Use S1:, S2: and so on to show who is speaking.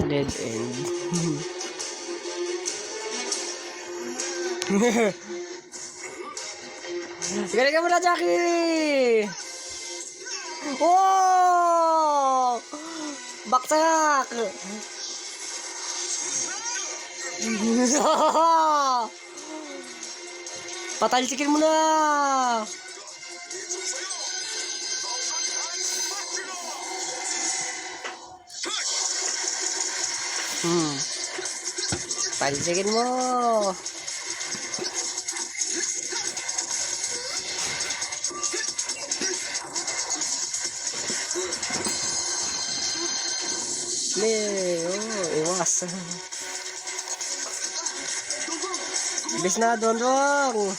S1: Dead end. Galing ka muna, Jackie! Oh! Baksak! Patalsikin mo na! Talsikin mo! Iwas. Bis na, Dondong.